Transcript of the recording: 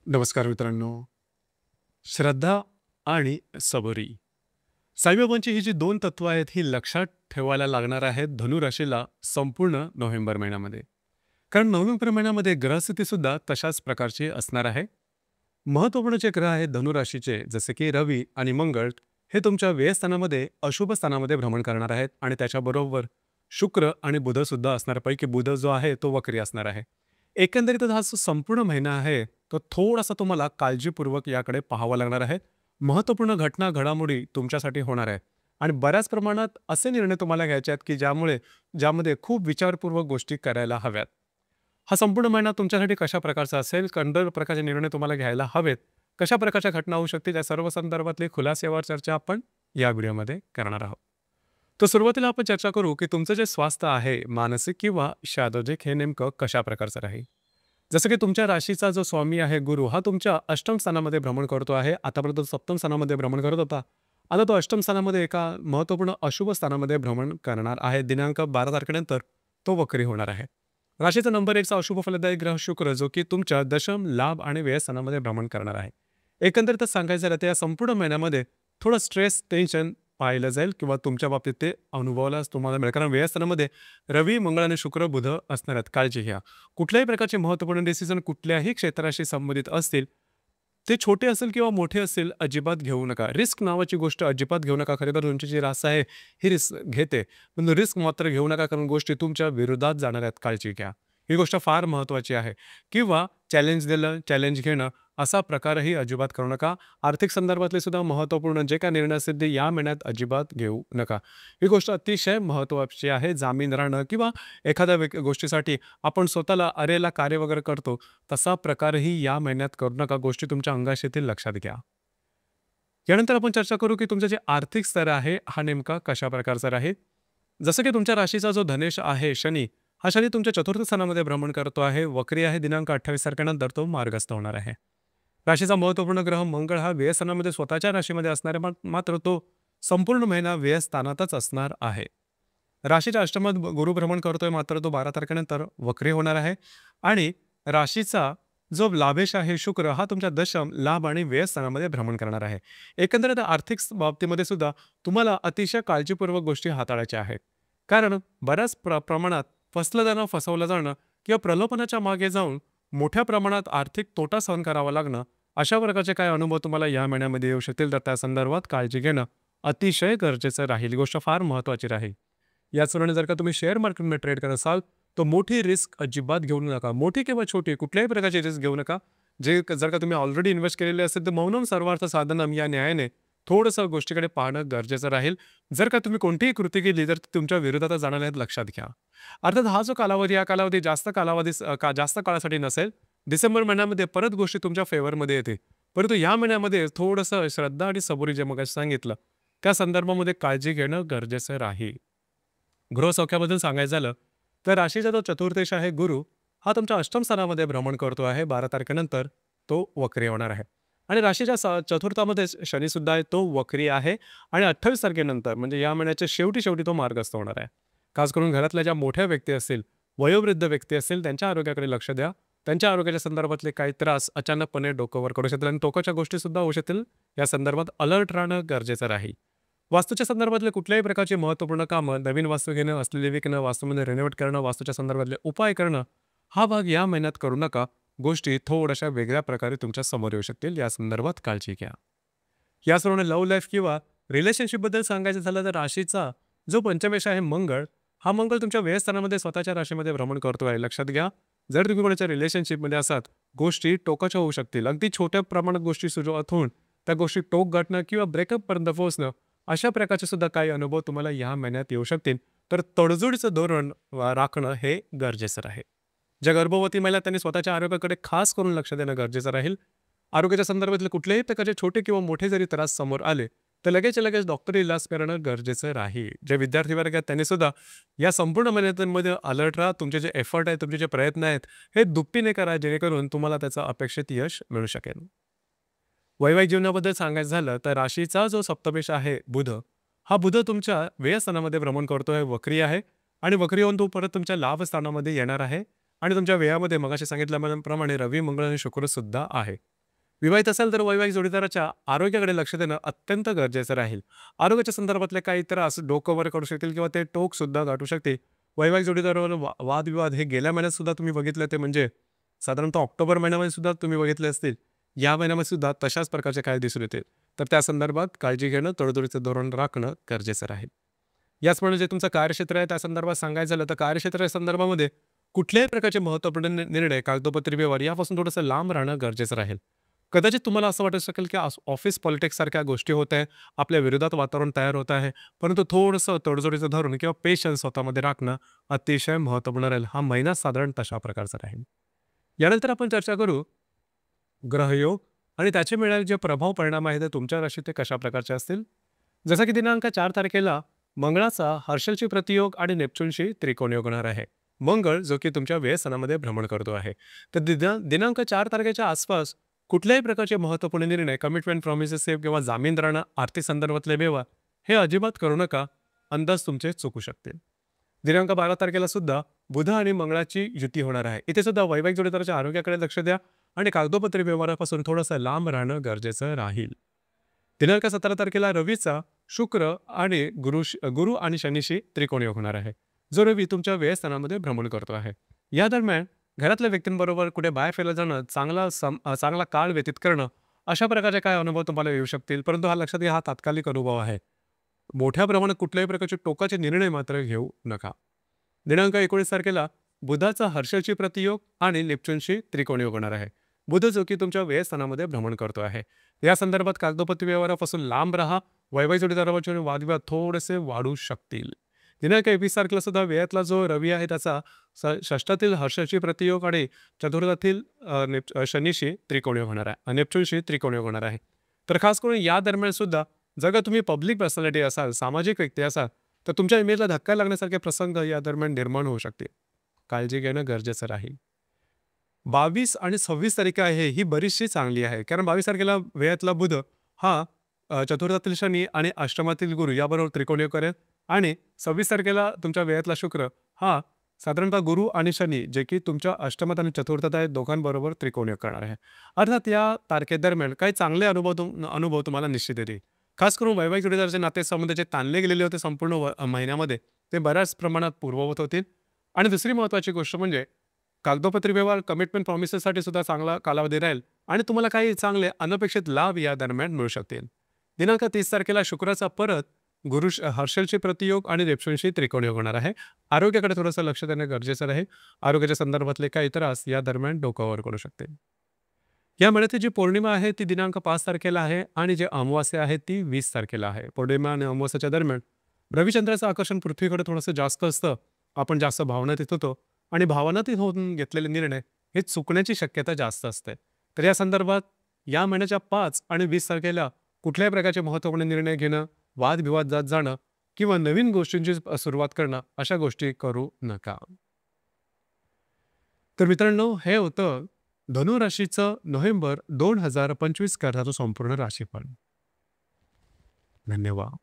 नमस्कार मित्रांनो. श्रद्धा आणि सबुरी. साईबाबांची ही जी 2 तत्व आहेत, ही लक्षात ठेवायला लागणार आहेत धनुराशीला संपूर्ण नोव्हेंबर महिन्यामध्ये. कारण नोव्हेंबर महिन्यामध्ये ग्रहस्थितीसुद्धा तशाच प्रकारची असणार आहे. महत्त्वपूर्ण जे ग्रह आहेत धनुराशीचे, जसे की रवी आणि मंगळ, हे तुमच्या व्ययस्थानामध्ये, अशुभ स्थानामध्ये भ्रमण करणार आहेत आणि त्याच्याबरोबर शुक्र आणि बुधसुद्धा असणार. पैकी बुध जो आहे, तो वक्री असणार आहे. एकंदरीतच हा जो संपूर्ण महिना आहे, तो थोडासा तुम्हाला काळजीपूर्वक याकडे पाहावा लागणार आहे. महत्त्वपूर्ण घटना, घडामोडी तुमच्यासाठी होणार आहेत आणि बऱ्याच प्रमाणात असे निर्णय तुम्हाला घ्यायचे आहेत, की ज्यामध्ये खूप विचारपूर्वक गोष्टी करायला हव्यात. हा संपूर्ण महिना तुमच्यासाठी कशा प्रकारचा असेल, कोणत्या प्रकारचे निर्णय तुम्हाला घ्यायला हवेत, कशा प्रकारच्या घटना होऊ शकतील, या सर्व संदर्भातली खुलासेवर चर्चा आपण या व्हिडिओमध्ये करणार आहोत. तर सुरुवातीला आपण चर्चा करू, की तुमचं जे स्वास्थ्य आहे, मानसिक किंवा शारीरिक, हे नेमकं कशा प्रकारचं राहील. जसं की तुमच्या राशीचा जो स्वामी आहे गुरु, हा तुमच्या अष्टम स्थानामध्ये भ्रमण करतो आहे. आतापर्यंत सप्तम स्थानामध्ये भ्रमण करत होता. आता तो अष्टम स्थानामध्ये एका महत्त्वपूर्ण अशुभ स्थानामध्ये भ्रमण करणार आहे. दिनांक 12 तारखेनंतर तो वक्री होणार आहे. राशीचा नंबर 1 चा अशुभ फलदायी ग्रह शुक्र, जो की तुमच्या दशम, लाभ आणि व्यय स्थानामध्ये भ्रमण करणार आहे. एकंदरीतच सांगायचं झालं तर या संपूर्ण महिन्यामध्ये थोडं स्ट्रेस, टेन्शन पाहिलं जाईल किंवा तुमच्या बाबतीत ते अनुभवायलाच तुम्हाला मिळेल. कारण व्ययस्थानामध्ये रवी, मंगळ आणि शुक्र, बुध असणार आहेत. काळजी घ्या. कुठल्याही प्रकारचे महत्त्वपूर्ण डिसिजन कुठल्याही क्षेत्राशी संबंधित असतील, ते छोटे असेल किंवा मोठे असेल, अजिबात घेऊ नका. रिस्क नावाची गोष्ट अजिबात घेऊ नका. खरं तर तुमची जी रास आहे, ही रिस्क घेते. पण रिस्क मात्र घेऊ नका, कारण गोष्टी तुमच्या विरोधात जाणार आहेत. काळजी घ्या. ही गोष्ट फार महत्त्वाची आहे. किंवा चॅलेंज दिलं, चॅलेंज घेणं, असा प्रकारही अजिबात करू नका. आर्थिक संदर्भातले सुद्धा महत्त्वपूर्ण जे काही निर्णय असतील, ते या महिन्यात अजिबात घेऊ नका. ही गोष्ट अतिशय महत्त्वाची आहे. जामीन राहणं किंवा एखाद्या गोष्टीसाठी आपण स्वतःला अरेला कार्य वगैरे करतो, तसा प्रकारही या महिन्यात करू नका. गोष्टी तुमच्या अंगाशी येतील, लक्षात घ्या. यानंतर आपण चर्चा करू, की तुमचं जे आर्थिक स्तर आहे, हा नेमका कशा प्रकारचा राहील. जसं की तुमच्या राशीचा जो धनेश आहे शनी, हा शनी तुमच्या चतुर्थ स्थानामध्ये भ्रमण करतो आहे. वक्री आहे. दिनांक 28 तारखेनंतर तो मार्गस्थ होणार आहे. राशीचा महत्त्वपूर्ण ग्रह मंगळ हा व्ययस्थानामध्ये स्वतःच्या राशीमध्ये असणार आहे, मात्र तो संपूर्ण महिना व्ययस्थानातच असणार आहे. राशीच्या अष्टमात गुरु भ्रमण करतोय, मात्र तो 12 तारखेनंतर वक्री होणार आहे. आणि राशीचा जो लाभेश आहे शुक्र, हा तुमच्या दशम, लाभ आणि व्ययस्थानामध्ये भ्रमण करणार आहे. एकंदरीत आर्थिक बाबतीमध्ये सुद्धा तुम्हाला अतिशय काळजीपूर्वक गोष्टी हाताळायच्या आहेत. कारण बऱ्याच प्रमाणात फसलं जाणं, फसवलं जाणं किंवा प्रलोभनाच्या मागे जाऊन मोठ्या प्रमाणात आर्थिक तोटा सहन करावा लागणं, अशा प्रकारचे काही अनुभव तुम्हाला या महिन्यामध्ये येऊ शकतील. तर त्या संदर्भात काळजी घेणं अतिशय गरजेचं राहील. ही गोष्ट फार महत्त्वाची राहील. याचप्रमाणे जर का तुम्ही शेअर मार्केटमध्ये ट्रेड करत असाल, तर मोठी रिस्क अजिबात घेऊ नका. मोठी किंवा छोटी कुठल्याही प्रकारची रिस्क घेऊ नका. जर का तुम्ही ऑलरेडी इन्व्हेस्ट केलेले असेल, तर मौनम सर्वार्थ साधनम या न्यायाने थोडंसं गोष्टीकडे पाहणं गरजेचं राहील. जर का तुम्ही कोणतीही कृती केली, तर ती तुमच्या विरोधात जाणार आहेत, लक्षात घ्या. अर्थात हा जो कालावधी, हा कालावधी जास्त काळासाठी नसेल. डिसेंबर महिन्यामध्ये परत गोष्टी तुमच्या फेवरमध्ये येते. परंतु या महिन्यामध्ये थोडंसं श्रद्धा आणि सबुरी, जे मगाशी सांगितलं, त्या संदर्भामध्ये काळजी घेणं गरजेचं राहील. गृहसौख्याबद्दल सांगायचं झालं, तर राशीचा जो चतुर्थेश आहे गुरु, हा तुमच्या अष्टम स्थानामध्ये भ्रमण करतो आहे. 12 तारखेनंतर तो वक्री होणार आहे. आणि राशीच्या चतुर्थामध्ये शनीसुद्धा आहे, तो वक्री आहे. आणि 28 तारखेनंतर म्हणजे या महिन्याच्या शेवटी तो मार्गस्थ होणार आहे. खास करून घरातल्या ज्या मोठ्या व्यक्ती असतील, वयोवृद्ध व्यक्ती असतील, त्यांच्या आरोग्याकडे लक्ष द्या. त्यांच्या आरोग्याच्या संदर्भातले काही त्रास अचानकपणे डोकं करू शकतील आणि टोकाच्या गोष्टीसुद्धा होऊ शकतील. या संदर्भात अलर्ट राहणं गरजेचं राहील. वास्तूच्या संदर्भातले कुठल्याही प्रकारची महत्त्वपूर्ण कामं, नवीन वास्तू घेणं, असलेली विकणं, वास्तूमध्ये रिनोव्हेट करणं, वास्तूच्या संदर्भातले उपाय करणं, हा भाग या महिन्यात करू नका. गोष्टी थोड्याशा वेगळ्या प्रकारे तुमच्या समोर येऊ शकतील. या संदर्भात काळजी घ्या. याचप्रमाणे लव्ह लाईफ किंवा रिलेशनशिपबद्दल सांगायचं झालं, तर राशीचा जो पंचमेश आहे मंगळ, हा मंगळ तुमच्या व्ययस्थानामध्ये स्वतःच्या राशीमध्ये भ्रमण करतो आहे. लक्षात घ्या. जर तुम्ही कोणाच्या रिलेशनशिपमध्ये असाल, गोष्टी टोकाच्या होऊ शकतील. अगदी छोट्या प्रमाणात गोष्टी सुरुवात होऊन त्या गोष्टी टोक गाठणं किंवा ब्रेकअपपर्यंत पोहोचणं, अशा प्रकारचे सुद्धा काही अनुभव तुम्हाला या महिन्यात येऊ शकतील. तर तडजोडीचं धोरण राखणं हे गरजेचं आहे. ज्या गर्भवती महिला, त्यांनी स्वतःच्या आरोग्याकडे खास करून लक्ष देणं गरजेचं राहील. आरोग्याच्या संदर्भातले कुठल्याही प्रकारचे छोटे किंवा मोठे जरी त्रास समोर आले, तर लगेच डॉक्टरी इलाज करणं गरजेचं राहील. जे विद्यार्थी वर्ग आहेत, त्यांनी सुद्धा या संपूर्ण महिन्यामध्ये अलर्ट राहा. तुमचे जे एफर्ट आहेत, तुमचे जे प्रयत्न आहेत, हे दुपटीने करा, जेणेकरून तुम्हाला त्याचं अपेक्षित यश मिळू शकेल. वैवाहिक जीवनाबद्दल सांगायचं झालं, तर राशीचा जो सप्तमेश आहे बुध, हा बुध तुमच्या व्ययस्थानामध्ये भ्रमण करतोय, वक्री आहे. आणि वक्री होऊन तो परत तुमच्या लाभ स्थानामध्ये येणार आहे. आणि तुमच्या व्ययामध्ये मगाशी सांगितल्याप्रमाणे रवी, मंगळ आणि शुक्र सुद्धा आहे. विवाहित असाल तर वैवाहिक जोडीदाराच्या आरोग्याकडे लक्ष देणं अत्यंत गरजेचं राहील. आरोग्याच्या संदर्भातले काही त्रास डोकं वर करू शकतील किंवा ते टोकसुद्धा गाठू शकते. वैवाहिक जोडीदारावर वादविवाद हे गेल्या महिन्यात सुद्धा तुम्ही बघितले ते म्हणजे साधारणतः ऑक्टोबर महिन्यामध्ये सुद्धा तुम्ही बघितले असतील. या महिन्यामध्ये सुद्धा तशाच प्रकारचे काय दिसून येतील. तर त्या संदर्भात काळजी घेणं, तडजोडीचं धोरण राखणं गरजेचं राहील. याचप्रमाणे जे तुमचं कार्यक्षेत्र आहे त्या संदर्भात सांगायचं झालं तर कार्यक्षेत्राच्या संदर्भामध्ये कुठल्याही प्रकारचे महत्त्वपूर्ण निर्णय, कागदोपत्री व्यवहार यापासून थोडंसं लांब राहणं गरजेचं राहील. कदाचित तुम्हाला असं वाटू शकेल की ऑफिस पॉलिटिक्ससारख्या गोष्टी होत आहे, आपल्या विरोधात वातावरण तयार होत आहे, परंतु थोडंसं तडजोडीचं धोरण किंवा पेशन्स स्वतःमध्ये राखणं अतिशय महत्त्वपूर्ण राहील. हा महिना साधारण तशा प्रकारचा राहील. यानंतर आपण चर्चा करू ग्रहयोग आणि त्याचे मिळालेले जे प्रभाव परिणाम आहेत ते तुमच्या राशीत ते कशा प्रकारचे असतील. जसं की दिनांक 4 तारखेला मंगळाचा हर्षलची प्रतियोग आणि नेपच्यूनशी त्रिकोणयोग होणार आहे. मंगळ जो की तुमच्या व्ययस्थानामध्ये भ्रमण करतो आहे. तर दिनांक 4 तारखेच्या आसपास कुठल्याही प्रकारचे महत्त्वपूर्ण निर्णय, कमिटमेंट, प्रॉमिसेस सेव्ह किंवा जामीन राहणं, आर्थिक संदर्भातले व्यवहार हे अजिबात करू नका. अंदाज तुमचे चुकू शकतील. दिनांक 12 तारखेला सुद्धा बुध आणि मंगळाची युती होणार आहे. इथे सुद्धा वैवाहिक जोडीदाराच्या आरोग्याकडे लक्ष द्या आणि कागदोपत्री व्यवहारापासून थोडंसं लांब राहणं गरजेचं राहील. दिनांक 17 तारखेला रवीचा शुक्र आणि गुरु आणि शनीशी त्रिकोणयोग होणार आहे, जो रवी तुमच्या व्ययस्थानामध्ये भ्रमण करतो आहे. या दरम्यान घरातल्या व्यक्तींबरोबर कुठे बाहेर फिरायला जाणं, चांगला काळ व्यतीत करणं अशा प्रकारचे काय अनुभव तुम्हाला येऊ शकतील. परंतु हा लक्षात घ्या, हा तात्कालिक अनुभव आहे. मोठ्या प्रमाणात कुठल्याही प्रकारचे टोकाचे निर्णय मात्र घेऊ नका. दिनांक 19 तारखेला बुधाचा हर्षलची प्रतियोग आणि नेपच्यूनशी त्रिकोणयोग होणार आहे. बुध जो की तुमच्या व्ययस्थानामध्ये भ्रमण करतो आहे. या संदर्भात कागदोपत्री व्यवहारापासून लांब राहा. वैवाहिक जोडीदाराचे वादविवाद थोडेसे वाढू शकतील. दिनांक 21 तारखेला सुद्धा व्ययातला जो रवी आहे त्याचा षष्ठातील हर्षलची प्रतियोग आणि चतुर्थातील शनीशी त्रिकोणयोग होणार आहे, नेपच्यूनशी त्रिकोणयोग होणार आहे. तर खास करून या दरम्यान सुद्धा जर का तुम्ही पब्लिक पर्सनॅलिटी असाल, सामाजिक व्यक्ती असाल, तर तुमच्या इमेजला धक्का लागण्यासारखे प्रसंग या दरम्यान निर्माण होऊ शकते. काळजी घेणं गरजेचं राहील. 22 आणि 26 तारीख आहे ही बरीचशी चांगली आहे. कारण 22 तारखेला व्ययातला बुध हा चतुर्थातील शनी आणि अष्टमातील गुरु याबरोबर त्रिकोणयोग करेल आणि 26 तारखेला तुमच्या व्ययातला शुक्र हा साधारणतः गुरु आणि शनी जे की तुमच्या अष्टमात आणि चतुर्थात आहेत दोघांबरोबर त्रिकोणयोग करणार आहे. अर्थात या तारखेदरम्यान काही चांगले अनुभव तुम्हाला निश्चित येतील. खास करून वैवाहिक जोडीदाराचे नातेसंबंध जे ताणले गेलेले होते संपूर्ण महिन्यामध्ये ते बऱ्याच प्रमाणात पूर्ववत होतील. आणि दुसरी महत्त्वाची गोष्ट म्हणजे कागदोपत्री व्यवहार, कमिटमेंट, प्रॉमिसेससाठी सुद्धा चांगला कालावधी राहील आणि तुम्हाला काही चांगले अनपेक्षित लाभ या दरम्यान मिळू शकतील. दिनांक 30 तारखेला शुक्राचा परत हर्षलची प्रतियोग आणि नेपच्यूनशी त्रिकोणयोग होणार आहे. आरोग्याकडे थोडंसं लक्ष देणं गरजेचं राहील. आरोग्याच्या संदर्भातले काही त्रास या दरम्यान डोक्यावर करू शकते. या महिन्याची जी पौर्णिमा आहे ती दिनांक 5 तारखेला आहे आणि जे अमावास्या आहे ती 20 तारखेला आहे. पौर्णिमा आणि अमावास्याच्या दरम्यान रविचंद्राचं आकर्षण पृथ्वीकडे थोडंसं जास्त असतं. आपण जास्त भावनातीत होतो आणि भावनातीत होऊन घेतलेले निर्णय हे चुकण्याची शक्यता जास्त असते. तर या संदर्भात या महिन्याच्या 5 आणि 20 तारखेला कुठल्याही प्रकारचे महत्त्वपूर्ण निर्णय घेणं, वादविवाद जात जाणं किंवा नवीन गोष्टींची सुरुवात करणं अशा गोष्टी करू नका. तर मित्रांनो, हे होतं धनुराशीचं नोव्हेंबर 2025 करताचं संपूर्ण राशीफळ. धन्यवाद.